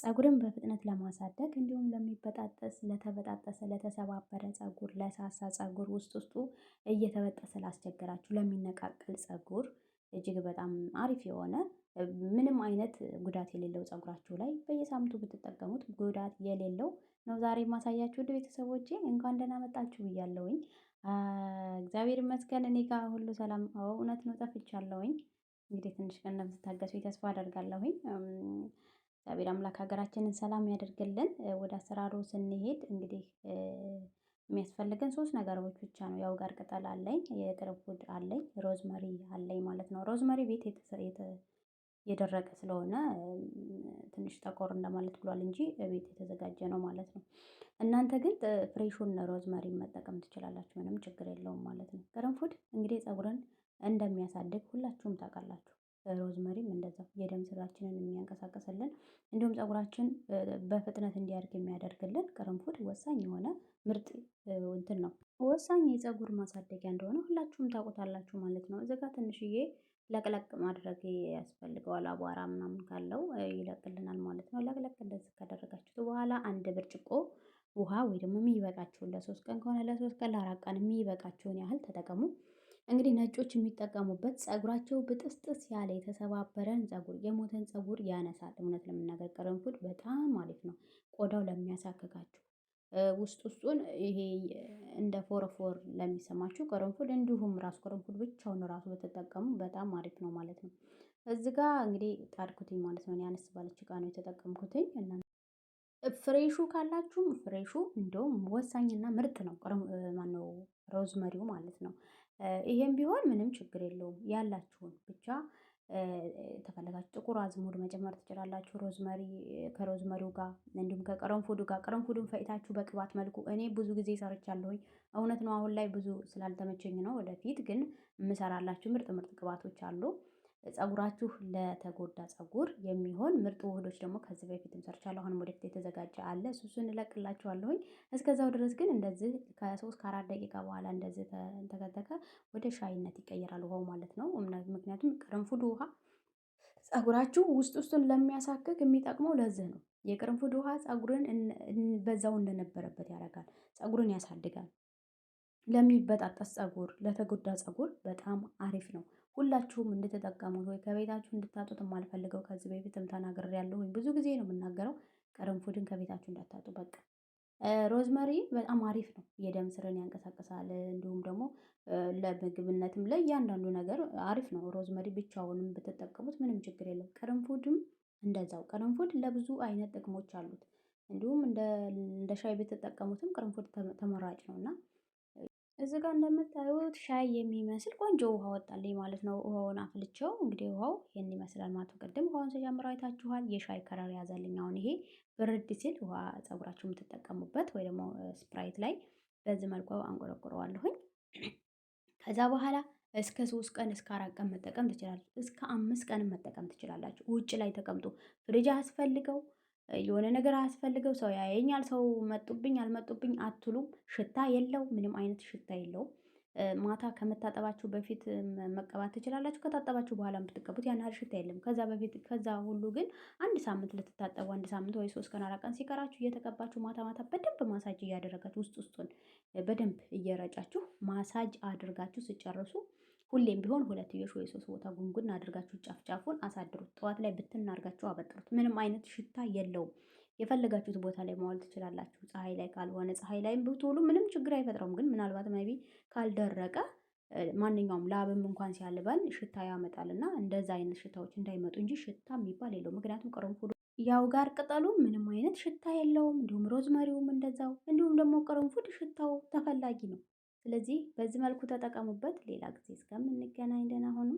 ፀጉርን በፍጥነት ለማሳደግ እንዲሁም ለሚበጣጠስ ለተበጣጠሰ ለተሰባበረ ፀጉር ለሳሳ ፀጉር ውስጡ እየተበጠሰ ላስቸገራችሁ ለሚነቃቀል ፀጉር እጅግ በጣም አሪፍ የሆነ ምንም አይነት ጉዳት የሌለው ፀጉራችሁ ላይ በየሳምንቱ ብትጠቀሙት ጉዳት የሌለው ነው ዛሬ የማሳያችሁ ውድ ቤተሰቦቼ እንኳን ደህና መጣችሁ ብያለሁኝ። እግዚአብሔር ይመስገን እኔ ጋር ሁሉ ሰላም። አዎ እውነት ነው ጠፍቻለሁኝ። እንግዲህ ትንሽ ቀን እንደምትታገሱኝ ተስፋ አደርጋለሁኝ። እግዚአብሔር አምላክ ሀገራችንን ሰላም ያደርግልን። ወደ አሰራሩ ስንሄድ እንግዲህ የሚያስፈልገን ሶስት ነገሮች ብቻ ነው። የአውጋር ቅጠል አለኝ፣ የቅርንፉድ አለኝ፣ ሮዝመሪ አለኝ ማለት ነው። ሮዝመሪ ቤት የደረቀ ስለሆነ ትንሽ ጠቆር እንደማለት ብሏል እንጂ ቤት የተዘጋጀ ነው ማለት ነው። እናንተ ግን ፍሬሹን ሮዝመሪ መጠቀም ትችላላችሁ፣ ምንም ችግር የለውም ማለት ነው። ቅርንፉድ እንግዲህ ፀጉርን እንደሚያሳድግ ሁላችሁም ታውቃላችሁ። ሮዝመሪም እንደዛው የደም ስራችንን የሚያንቀሳቅስልን እንዲሁም ፀጉራችን በፍጥነት እንዲያድግ የሚያደርግልን ቅርንፉድ ወሳኝ የሆነ ምርጥ እንትን ነው። ወሳኝ የፀጉር ማሳደጊያ እንደሆነ ሁላችሁም ታውቁታላችሁ ማለት ነው። እዚህ ጋር ትንሽዬ ለቅለቅ ማድረግ ያስፈልገዋል። አቧራ ምናምን ካለው ይለቅልናል ማለት ነው። ለቅለቅ እንደዚህ ካደረጋችሁት በኋላ አንድ ብርጭቆ ውሃ ወይ ደግሞ የሚበቃችሁን ለሶስት ቀን ከሆነ ለሶስት ቀን ለአራት ቀን የሚበቃችሁን ያህል ተጠቀሙ። እንግዲህ ነጮች የሚጠቀሙበት ፀጉራቸው ብጥስጥስ ያለ የተሰባበረን ፀጉር የሞተን ፀጉር ያነሳል። እውነት ለመናገር ቅርንፉድ በጣም አሪፍ ነው። ቆዳው ለሚያሳክካችሁ ውስጡን ይሄ እንደ ፎረፎር ለሚሰማችሁ ቅርንፉድ እንዲሁም ራሱ ቅርንፉድ ብቻውን ራሱ በተጠቀሙ በጣም አሪፍ ነው ማለት ነው። እዚህ ጋር እንግዲህ ጣድኩትኝ ማለት ነው። ያነስ ባለች እቃ ነው የተጠቀምኩትኝ እና ፍሬሹ ካላችሁም ፍሬሹ እንደውም ወሳኝና ምርጥ ነው። ማነው ሮዝመሪው ማለት ነው። ይሄም ቢሆን ምንም ችግር የለውም። ያላችሁን ብቻ ተፈለጋችሁ ጥቁር አዝሙድ መጨመር ትችላላችሁ። ሮዝመሪ ከሮዝመሪው ጋር እንዲሁም ከቅርንፉዱ ጋር ቅርንፉዱን ፈጭታችሁ በቅባት መልኩ እኔ ብዙ ጊዜ ሰርቻለሁኝ። እውነት ነው አሁን ላይ ብዙ ስላልተመቸኝ ነው። ወደፊት ግን የምሰራላችሁ ምርጥ ምርጥ ቅባቶች አሉ። ፀጉራችሁ ለተጎዳ ፀጉር የሚሆን ምርጥ ውህዶች ደግሞ ከዚህ በፊትም ሰርቻለሁ። አሁንም ወደፊት የተዘጋጀ አለ። እሱን እለቅላችኋለሁኝ። እስከዛው ድረስ ግን እንደዚህ ከ3 ከ4 ደቂቃ በኋላ እንደዚህ ተንተከተከ ወደ ሻይነት ይቀየራል ውሃው ማለት ነው። ምክንያቱም ቅርንፉድ ውሃ ፀጉራችሁ ውስጡን ለሚያሳክክ የሚጠቅመው ለዚህ ነው። የቅርንፉድ ውሃ ፀጉርን በዛው እንደነበረበት ያደርጋል። ፀጉርን ያሳድጋል። ለሚበጣጠስ ፀጉር ለተጎዳ ፀጉር በጣም አሪፍ ነው። ሁላችሁም እንድትጠቀሙት ወይ ከቤታችሁ እንድታጡት የማልፈልገው ከዚህ በፊትም ተናግሬያለሁ። ወይ ብዙ ጊዜ ነው የምናገረው ቅርንፉድን ከቤታችሁ እንዳታጡ በቃ። ሮዝመሪ በጣም አሪፍ ነው። የደም ስርን ያንቀሳቅሳል። እንዲሁም ደግሞ ለምግብነትም ለእያንዳንዱ ነገር አሪፍ ነው። ሮዝመሪ ብቻውንም ብትጠቀሙት ምንም ችግር የለም። ቅርንፉድም እንደዛው ቅርንፉድ ለብዙ አይነት ጥቅሞች አሉት። እንዲሁም እንደ ሻይ ብትጠቀሙትም ቅርንፉድ ተመራጭ ነው እና እዚህ ጋር እንደምታዩት ሻይ የሚመስል ቆንጆ ውሃ ወጣልኝ ማለት ነው። ውሃውን አፍልቼው እንግዲህ ውሃው ይሄን ይመስላል ማለት ነው። ቅድም ውሃውን ስጨምረው አይታችኋል። የሻይ ከለር ያዘልኝ። አሁን ይሄ ብርድ ሲል ውሃ ፀጉራችሁ የምትጠቀሙበት ወይ ደግሞ ስፕራይት ላይ በዚህ መልኩ አንቆረቁረዋለሁኝ። ከዛ በኋላ እስከ 3 ቀን እስከ 4 ቀን መጠቀም ትችላላችሁ። እስከ 5 ቀን መጠቀም ትችላላችሁ። ውጭ ላይ ተቀምጦ ፍሪጅ አያስፈልገው የሆነ ነገር አያስፈልገው። ሰው ያየኛል ሰው መጡብኝ አልመጡብኝ አትሉም። ሽታ የለው ምንም አይነት ሽታ የለውም። ማታ ከመታጠባችሁ በፊት መቀባት ትችላላችሁ። ከታጠባችሁ በኋላ ብትቀቡት ያን ያህል ሽታ የለም። ከዛ በፊት ከዛ ሁሉ ግን አንድ ሳምንት ልትታጠቡ አንድ ሳምንት ወይ 3 ቀን 4 ቀን ሲቀራችሁ እየተቀባችሁ ማታ ማታ በደንብ ማሳጅ እያደረጋችሁ ውስጡን በደንብ እየረጫችሁ ማሳጅ አድርጋችሁ ስጨርሱ ሁሌም ቢሆን ሁለትዮሽ ወይ 3 ቦታ ጉንጉን አድርጋችሁ ጫፍ ጫፉን አሳድሩት። ጠዋት ላይ ብትን አድርጋችሁ አበጥሩት። ምንም አይነት ሽታ የለውም። የፈለጋችሁት ቦታ ላይ መዋል ትችላላችሁ። ፀሐይ ላይ ካልሆነ ፀሐይ ላይም ብትውሉ ምንም ችግር አይፈጥረውም። ግን ምናልባት ሜይቢ ካልደረቀ ማንኛውም ላብም እንኳን ሲያልበን ሽታ ያመጣልና እንደዛ አይነት ሽታዎች እንዳይመጡ እንጂ ሽታ የሚባል የለውም። ምክንያቱም ቅርንፉዱ ያው ጋር ቅጠሉ ምንም አይነት ሽታ የለውም። እንዲሁም ሮዝመሪውም እንደዛው። እንዲሁም ደግሞ ቅርንፉድ ሽታው ተፈላጊ ነው። ስለዚህ በዚህ መልኩ ተጠቀሙበት። ሌላ ጊዜ እስከምንገናኝ ደህና ሁኑ።